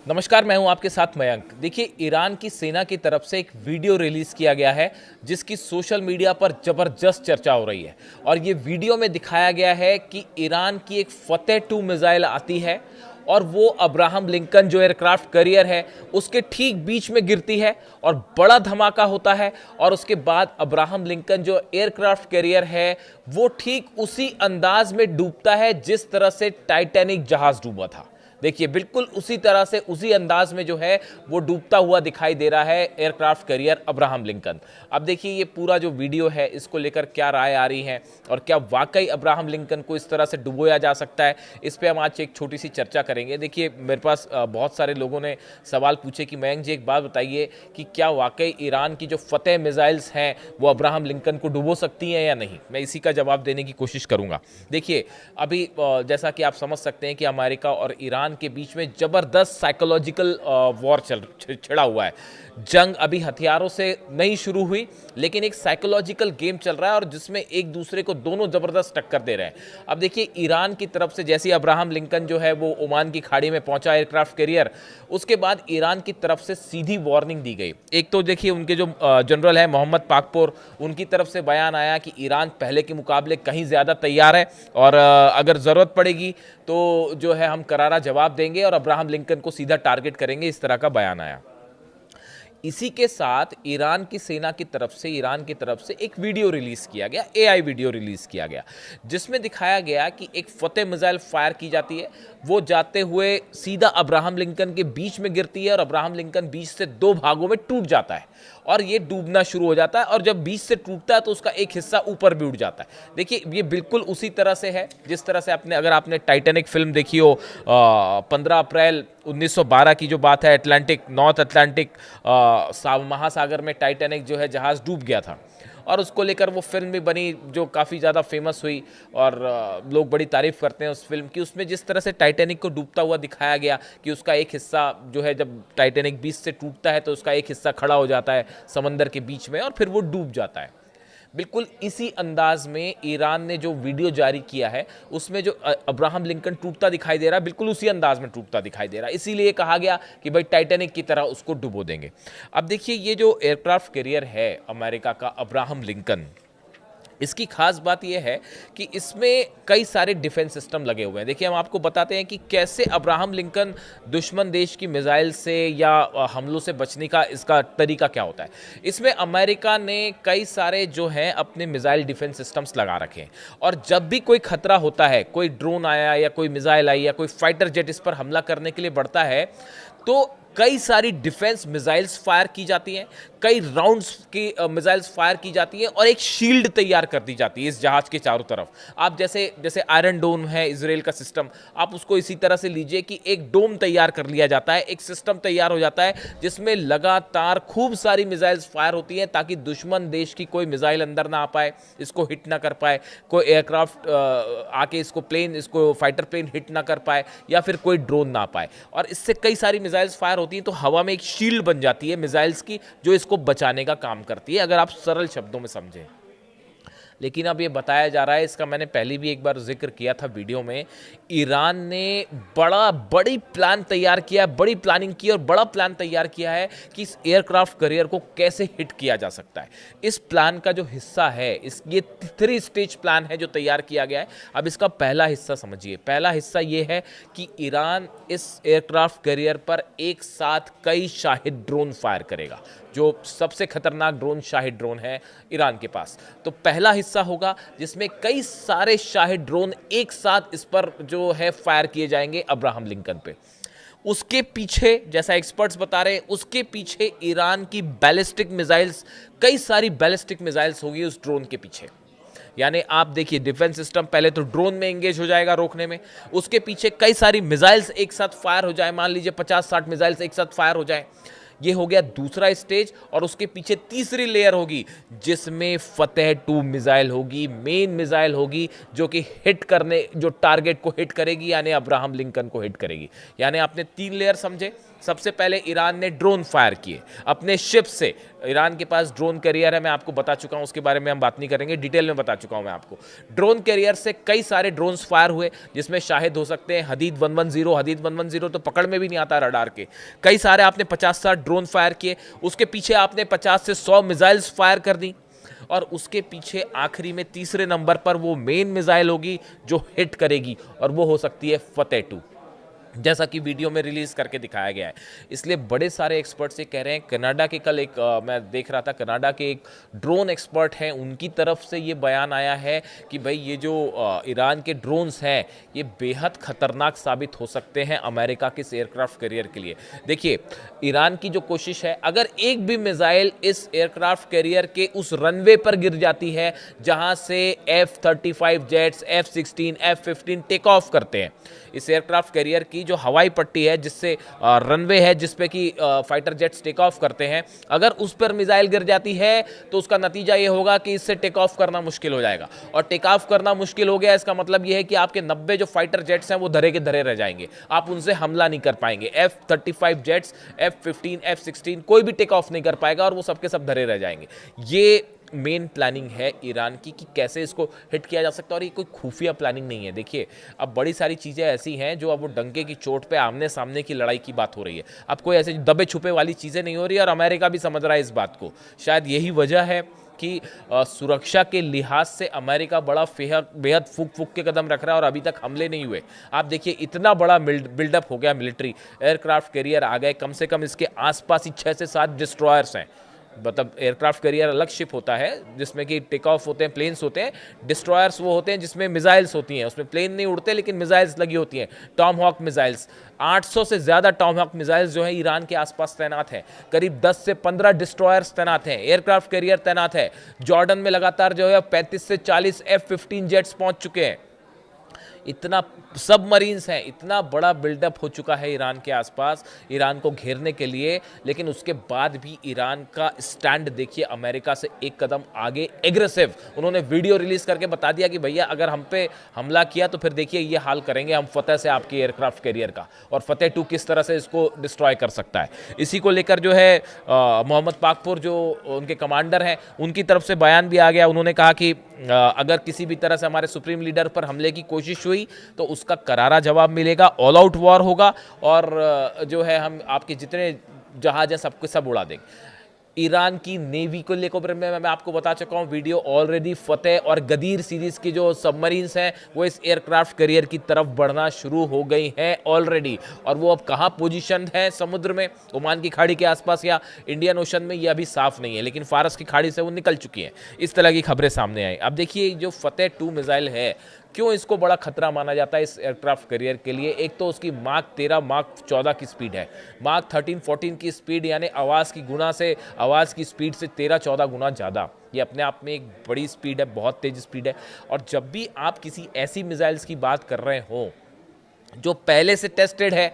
नमस्कार, मैं हूं आपके साथ मयंक। देखिए, ईरान की सेना की तरफ से एक वीडियो रिलीज किया गया है जिसकी सोशल मीडिया पर जबरदस्त चर्चा हो रही है। और ये वीडियो में दिखाया गया है कि ईरान की एक फतेह 2 मिसाइल आती है और वो अब्राहम लिंकन जो एयरक्राफ्ट कैरियर है उसके ठीक बीच में गिरती है और बड़ा धमाका होता है। और उसके बाद अब्राहम लिंकन जो एयरक्राफ्ट कैरियर है वो ठीक उसी अंदाज में डूबता है जिस तरह से टाइटैनिक जहाज डूबा था। देखिए, बिल्कुल उसी तरह से उसी अंदाज में जो है वो डूबता हुआ दिखाई दे रहा है एयरक्राफ्ट कैरियर अब्राहम लिंकन। अब देखिए, ये पूरा जो वीडियो है इसको लेकर क्या राय आ रही है और क्या वाकई अब्राहम लिंकन को इस तरह से डुबोया जा सकता है, इस पे हम आज एक छोटी सी चर्चा करेंगे। देखिए, मेरे पास बहुत सारे लोगों ने सवाल पूछे कि मयंक जी, एक बात बताइए कि क्या वाकई ईरान की जो फतेह मिसाइल्स हैं वो अब्राहम लिंकन को डुबो सकती हैं या नहीं। मैं इसी का जवाब देने की कोशिश करूंगा। देखिए, अभी जैसा कि आप समझ सकते हैं कि अमेरिका और ईरान के बीच में जबरदस्त साइकोलॉजिकल वॉर छिड़ा हुआ है। जंग अभी हथियारों से नहीं शुरू हुई, लेकिन एक साइकोलॉजिकल गेम चल रहा है और जिसमें एक दूसरे को दोनों जबरदस्त टक्कर दे रहे हैं। अब देखिए, ईरान की तरफ से जैसे अब्राहम लिंकन जो है वो ओमान की खाड़ी में पहुंचा एयरक्राफ्ट कैरियर, उसके बाद ईरान की तरफ से सीधी वार्निंग दी गई। एक तो देखिए, उनके जो जनरल है मोहम्मद पाकपोर, उनकी तरफ से बयान आया कि ईरान पहले के मुकाबले कहीं ज़्यादा तैयार है और अगर ज़रूरत पड़ेगी तो जो है हम करारा जवाब देंगे और अब्राहम लिंकन को सीधा टारगेट करेंगे, इस तरह का बयान आया। इसी के साथ ईरान की सेना की तरफ से ईरान की तरफ से एक वीडियो रिलीज किया गया, एआई वीडियो रिलीज किया गया, जिसमें दिखाया गया कि एक फतेह मिसाइल फायर की जाती है। वो जाते हुए सीधा अब्राहम लिंकन के बीच में गिरती है और अब्राहम लिंकन बीच से दो भागों में टूट जाता है और ये डूबना शुरू हो जाता है। और जब बीच से टूटता है तो उसका एक हिस्सा ऊपर भी उठ जाता है। देखिए, ये बिल्कुल उसी तरह से है जिस तरह से अगर आपने टाइटैनिक फिल्म देखी हो, 15 अप्रैल 1912 की जो बात है, अटलांटिक नॉर्थ अटलांटिक महासागर में टाइटैनिक जो है जहाज डूब गया था और उसको लेकर वो फिल्म भी बनी जो काफ़ी ज़्यादा फेमस हुई और लोग बड़ी तारीफ करते हैं उस फिल्म की। उसमें जिस तरह से टाइटैनिक को डूबता हुआ दिखाया गया कि उसका एक हिस्सा जो है, जब टाइटैनिक बीच से टूटता है तो उसका एक हिस्सा खड़ा हो जाता है समंदर के बीच में और फिर वो डूब जाता है। बिल्कुल इसी अंदाज में ईरान ने जो वीडियो जारी किया है उसमें जो अब्राहम लिंकन टूटता दिखाई दे रहा है, बिल्कुल उसी अंदाज में टूटता दिखाई दे रहा है। इसीलिए कहा गया कि भाई टाइटैनिक की तरह उसको डुबो देंगे। अब देखिए, ये जो एयरक्राफ्ट कैरियर है अमेरिका का अब्राहम लिंकन, इसकी खास बात यह है कि इसमें कई सारे डिफेंस सिस्टम लगे हुए हैं। देखिए, हम आपको बताते हैं कि कैसे अब्राहम लिंकन दुश्मन देश की मिसाइल से या हमलों से बचने का इसका तरीका क्या होता है। इसमें अमेरिका ने कई सारे जो हैं अपने मिसाइल डिफेंस सिस्टम्स लगा रखे हैं और जब भी कोई खतरा होता है, कोई ड्रोन आया या कोई मिसाइल आई या कोई फाइटर जेट इस पर हमला करने के लिए बढ़ता है, तो कई सारी डिफेंस मिसाइल्स फायर की जाती हैं, कई राउंड्स की मिसाइल्स फायर की जाती हैं और एक शील्ड तैयार कर दी जाती है इस जहाज के चारों तरफ। आप जैसे जैसे आयरन डोम है इजराइल का सिस्टम, आप उसको इसी तरह से लीजिए कि एक डोम तैयार कर लिया जाता है, एक सिस्टम तैयार हो जाता है जिसमें लगातार खूब सारी मिसाइल्स फायर होती हैं ताकि दुश्मन देश की कोई मिसाइल अंदर ना आ पाए, इसको हिट ना कर पाए, कोई एयरक्राफ्ट आके इसको फाइटर प्लेन हिट ना कर पाए या फिर कोई ड्रोन ना पाए। और इससे कई सारी मिसाइल्स फायर होती हैं तो हवा में एक शील्ड बन जाती है मिसाइल्स की जो इसको बचाने का काम करती है, अगर आप सरल शब्दों में समझें। लेकिन अब ये बताया जा रहा है, इसका मैंने पहले भी एक बार जिक्र किया था वीडियो में, ईरान ने बड़ी प्लान तैयार किया, बड़ी प्लानिंग की और बड़ा प्लान तैयार किया है कि इस एयरक्राफ्ट कैरियर को कैसे हिट किया जा सकता है। इस प्लान का जो हिस्सा है, ये 3 स्टेज प्लान है जो तैयार किया गया है। अब इसका पहला हिस्सा समझिए। पहला हिस्सा ये है कि ईरान इस एयरक्राफ्ट कैरियर पर एक साथ कई शाहिद ड्रोन फायर करेगा। जो सबसे खतरनाक ड्रोन शाहिद ड्रोन है ईरान के पास, तो पहला हिस्सा होगा जिसमें कई सारे शाहिद ड्रोन एक साथ इस पर जो है फायर किए जाएंगे अब्राहम लिंकन पे। उसके पीछे, जैसा एक्सपर्ट्स बता रहे हैं, उसके पीछे ईरान की बैलिस्टिक मिसाइल्स, कई सारी बैलिस्टिक मिसाइल्स होगी उस ड्रोन के पीछे। यानी आप देखिए, डिफेंस सिस्टम पहले तो ड्रोन में एंगेज हो जाएगा रोकने में, उसके पीछे कई सारी मिसाइल्स एक साथ फायर हो जाए, मान लीजिए 50-60 मिसाइल्स एक साथ फायर हो जाए। ये हो गया दूसरा स्टेज। और उसके पीछे तीसरी लेयर होगी जिसमें फतेह 2 मिसाइल होगी, मेन मिसाइल होगी जो कि हिट करने, जो टारगेट को हिट करेगी, यानी अब्राहम लिंकन को हिट करेगी। यानी आपने 3 लेयर समझे। सबसे पहले ईरान ने ड्रोन फायर किए अपने शिप से। ईरान के पास ड्रोन कैरियर है, मैं आपको बता चुका हूं, उसके बारे में हम बात नहीं करेंगे, डिटेल में बता चुका हूं मैं आपको। ड्रोन कैरियर से कई सारे ड्रोन्स फायर हुए, जिसमें शाहिद हो सकते हैं हदीद 110। हदीद 110 तो पकड़ में भी नहीं आता रडार के। कई सारे आपने 50-60 ड्रोन फायर किए, उसके पीछे आपने 50 से 100 मिसाइल्स फायर कर दी, और उसके पीछे आखिरी में तीसरे नंबर पर वो मेन मिसाइल होगी जो हिट करेगी, और वो हो सकती है फतेह 2, जैसा कि वीडियो में रिलीज करके दिखाया गया है। इसलिए बड़े सारे एक्सपर्ट्स ये कह रहे हैं, कनाडा के कल एक मैं देख रहा था, कनाडा के एक ड्रोन एक्सपर्ट हैं, उनकी तरफ से ये बयान आया है कि भाई ये जो ईरान के ड्रोन्स हैं ये बेहद खतरनाक साबित हो सकते हैं अमेरिका के एयरक्राफ्ट कैरियर के लिए। देखिए, ईरान की जो कोशिश है, अगर एक भी मिसाइल इस एयरक्राफ्ट कैरियर के उस रनवे पर गिर जाती है जहां से F-35 jets, F-16, F-15 take off करते हैं, इस एयरक्राफ्ट कैरियर की जो हवाई पट्टी है जिससे रनवे है जिसपे कि फाइटर जेट्स टेक ऑफ करते हैं, अगर उस पर मिसाइल गिर जाती है तो उसका नतीजा ये होगा कि इससे टेक ऑफ करना मुश्किल हो जाएगा। और टेक ऑफ करना मुश्किल हो गया, इसका मतलब ये है कि आपके 90 जो फाइटर जेट्स हैं वो धरे के धरे रह जाएंगे, आप उनसे हमला नहीं कर पाएंगे। F-35 जेट्स, F-15, F-16 कोई भी टेक ऑफ नहीं कर पाएगा और वो सबके सब धरे रह जाएंगे। ये मेन प्लानिंग है ईरान की कि कैसे इसको हिट किया जा सकता है, और ये कोई खुफिया प्लानिंग नहीं है। देखिए, अब बड़ी सारी चीज़ें ऐसी हैं जो अब वो डंके की चोट पे आमने सामने की लड़ाई की बात हो रही है, अब कोई ऐसे दबे छुपे वाली चीज़ें नहीं हो रही है, और अमेरिका भी समझ रहा है इस बात को। शायद यही वजह है कि सुरक्षा के लिहाज से अमेरिका बड़ा बेहद फूक के कदम रख रहा है और अभी तक हमले नहीं हुए। आप देखिए, इतना बड़ा बिल्डअप हो गया, मिलिट्री एयरक्राफ्ट कैरियर आ गए, कम से कम इसके आसपास ही 6 से 7 डिस्ट्रॉयर्स हैं। मतलब एयरक्राफ्ट कैरियर अलग शिप होता है जिसमें कि टेक ऑफ होते हैं, प्लेन्स होते हैं। डिस्ट्रॉयर्स वो होते हैं जिसमें मिसाइल्स होती हैं, उसमें प्लेन नहीं उड़ते लेकिन मिसाइल्स लगी होती हैं, टॉम हॉक मिसाइल्स। 800 से ज़्यादा टॉम हॉक मिसाइल्स जो है ईरान के आसपास तैनात हैं, करीब 10 से 15 डिस्ट्रॉयर्स तैनात हैं, एयरक्राफ्ट कैरियर तैनात है। जॉर्डन में लगातार जो है 35 से 40 F-15 जेट्स पहुंच चुके हैं। इतना सबमरीन्स हैं, इतना बड़ा बिल्डअप हो चुका है ईरान के आसपास ईरान को घेरने के लिए, लेकिन उसके बाद भी ईरान का स्टैंड देखिए अमेरिका से एक कदम आगे, एग्रेसिव। उन्होंने वीडियो रिलीज करके बता दिया कि भैया अगर हम पे हमला किया तो फिर देखिए ये हाल करेंगे हम फतेह से आपके एयरक्राफ्ट कैरियर का, और फतेह 2 किस तरह से इसको डिस्ट्रॉय कर सकता है। इसी को लेकर जो है मोहम्मद पाकपुर जो उनके कमांडर हैं, उनकी तरफ से बयान भी आ गया। उन्होंने कहा कि अगर किसी भी तरह से हमारे सुप्रीम लीडर पर हमले की कोशिश हुई तो उसका करारा जवाब मिलेगा, ऑल आउट वॉर होगा, और जो है हम आपके जितने जहाज हैं सबको सब उड़ा देंगे। ईरान की नेवी को लेकर मैं आपको बता चुका हूँ वीडियो ऑलरेडी। फतेह और गदीर सीरीज की जो सबमरीन्स हैं वो इस एयरक्राफ्ट कैरियर की तरफ बढ़ना शुरू हो गई हैं ऑलरेडी, और वो अब कहाँ पोजीशन है समुद्र में, ओमान की खाड़ी के आसपास या इंडियन ओशन में, ये अभी साफ नहीं है, लेकिन फारस की खाड़ी से वो निकल चुकी हैं। इस तरह की खबरें सामने आई। अब देखिए, जो फतेह 2 मिसाइल है, क्यों इसको बड़ा खतरा माना जाता है इस एयरक्राफ्ट कैरियर के लिए? एक तो उसकी माक 13, माक 14 की स्पीड है, माक 13-14 की स्पीड, यानी आवाज़ की स्पीड से 13-14 गुना ज़्यादा। ये अपने आप में एक बड़ी स्पीड है, बहुत तेज स्पीड है। और जब भी आप किसी ऐसी मिसाइल्स की बात कर रहे हो जो पहले से टेस्टेड है,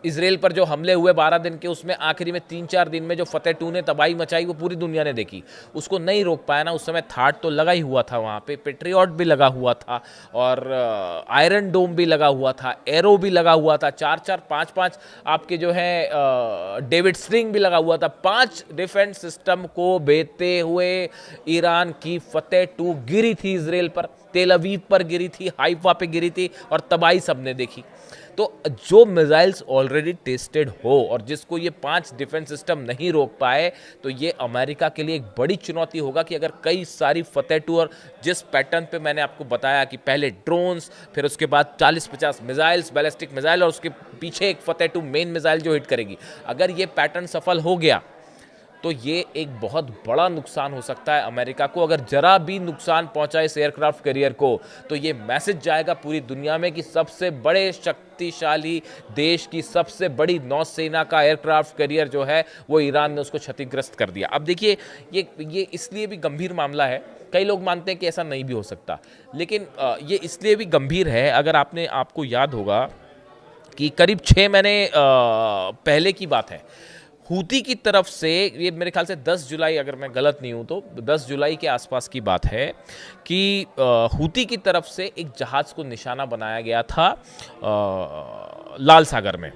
इसराइल पर जो हमले हुए 12 दिन के, उसमें आखिरी में 3-4 दिन में जो फतेह 2 ने तबाही मचाई वो पूरी दुनिया ने देखी, उसको नहीं रोक पाया ना। उस समय थाट तो लगा ही हुआ था, वहाँ पे पेट्रियट भी लगा हुआ था, और आयरन डोम भी लगा हुआ था, एरो भी लगा हुआ था, 4-4, 5-5 आपके जो है डेविड स्ट्रिंग भी लगा हुआ था। 5 डिफेंस सिस्टम को भेजते हुए ईरान की फतेह 2 गिरी थी इसराइल पर, तेल अवीव पर गिरी थी, हाइफा पे गिरी थी, और तबाही सबने देखी। तो जो मिसाइल्स ऑलरेडी टेस्टेड हो और जिसको ये 5 डिफेंस सिस्टम नहीं रोक पाए, तो ये अमेरिका के लिए एक बड़ी चुनौती होगा कि अगर कई सारी फतेह 2, और जिस पैटर्न पे मैंने आपको बताया कि पहले ड्रोन्स, फिर उसके बाद 40-50 मिसाइल्स, बैलिस्टिक मिसाइल, और उसके पीछे एक फतेह 2 मेन मिसाइल जो हिट करेगी, अगर ये पैटर्न सफल हो गया तो ये एक बहुत बड़ा नुकसान हो सकता है अमेरिका को। अगर जरा भी नुकसान पहुंचा इस एयरक्राफ्ट कैरियर को, तो ये मैसेज जाएगा पूरी दुनिया में कि सबसे बड़े शक्तिशाली देश की सबसे बड़ी नौसेना का एयरक्राफ्ट कैरियर जो है वो ईरान ने उसको क्षतिग्रस्त कर दिया। अब देखिए, ये इसलिए भी गंभीर मामला है, कई लोग मानते हैं कि ऐसा नहीं भी हो सकता, लेकिन ये इसलिए भी गंभीर है, अगर आपको याद होगा कि करीब 6 महीने पहले की बात है, हूती की तरफ से, ये मेरे ख्याल से 10 जुलाई, अगर मैं गलत नहीं हूं तो 10 जुलाई के आसपास की बात है कि हूती की तरफ से एक जहाज को निशाना बनाया गया था लाल सागर में,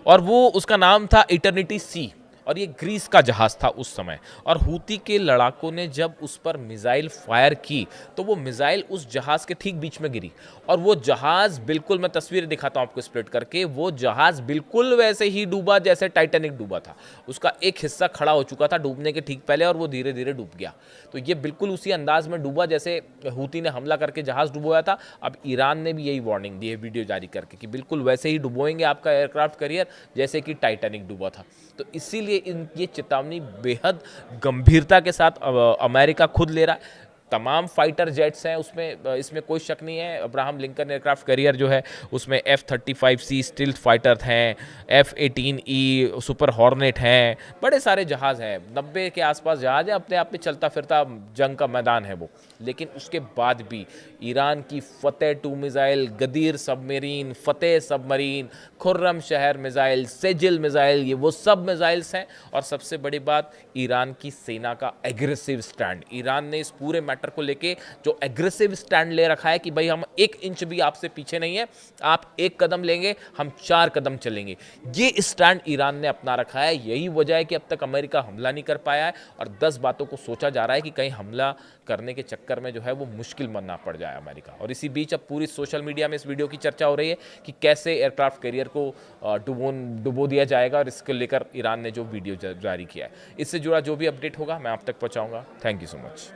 और वो उसका नाम था इटर्निटी सी, और ये ग्रीस का जहाज़ था उस समय। और हूती के लड़ाकों ने जब उस पर मिसाइल फायर की तो वो मिसाइल उस जहाज़ के ठीक बीच में गिरी, और वो जहाज़ बिल्कुल, मैं तस्वीरें दिखाता हूँ आपको स्प्लिट करके, वो जहाज़ बिल्कुल वैसे ही डूबा जैसे टाइटैनिक डूबा था। उसका एक हिस्सा खड़ा हो चुका था डूबने के ठीक पहले, और वो धीरे धीरे डूब गया। तो ये बिल्कुल उसी अंदाज में डूबा जैसे हूती ने हमला करके जहाज़ डुबोया था। अब ईरान ने भी यही वार्निंग दी है वीडियो जारी करके कि बिल्कुल वैसे ही डुबोएंगे आपका एयरक्राफ्ट कैरियर जैसे कि टाइटैनिक डूबा था। तो इसीलिए ये चेतावनी बेहद गंभीरता के साथ अमेरिका खुद ले रहा है। तमाम फाइटर जेट्स हैं उसमें, इसमें कोई शक नहीं है। अब्राहम लिंकन एयरक्राफ्ट कैरियर जो है उसमें F-35C स्टिल्थ फाइटर हैं, F-18E सुपर हॉर्नेट हैं, बड़े सारे जहाज़ हैं, 90 के आसपास जहाज़ है, अपने आप में चलता फिरता जंग का मैदान है वो। लेकिन उसके बाद भी ईरान की फतेह 2 मिसाइल, गदीर सबमरीन, फतेह सबमरीन, खुर्रम शहर मिसाइल, सेजिल मिसाइल, ये वो सब मिसाइल्स हैं। और सबसे बड़ी बात, ईरान की सेना का एग्रेसिव स्टैंड। ईरान ने इस पूरे मैटर को लेके जो एग्रेसिव स्टैंड ले रखा है कि भाई हम 1 इंच भी आपसे पीछे नहीं है, आप 1 कदम लेंगे हम 4 कदम चलेंगे, ये स्टैंड ईरान ने अपना रखा है। यही वजह है कि अब तक अमेरिका हमला नहीं कर पाया है, और 10 बातों को सोचा जा रहा है कि कहीं हमला करने के चक्कर में जो है वो मुश्किल बनना पड़ जाए अमेरिका। और इसी बीच अब पूरी सोशल मीडिया में इस वीडियो की चर्चा हो रही है कि कैसे एयरक्राफ्ट कैरियर को डुबो दिया जाएगा, और इसको लेकर ईरान ने जो वीडियो जारी किया है। इससे जुड़ा जो भी अपडेट होगा मैं आप तक पहुंचाऊंगा। Thank you so much.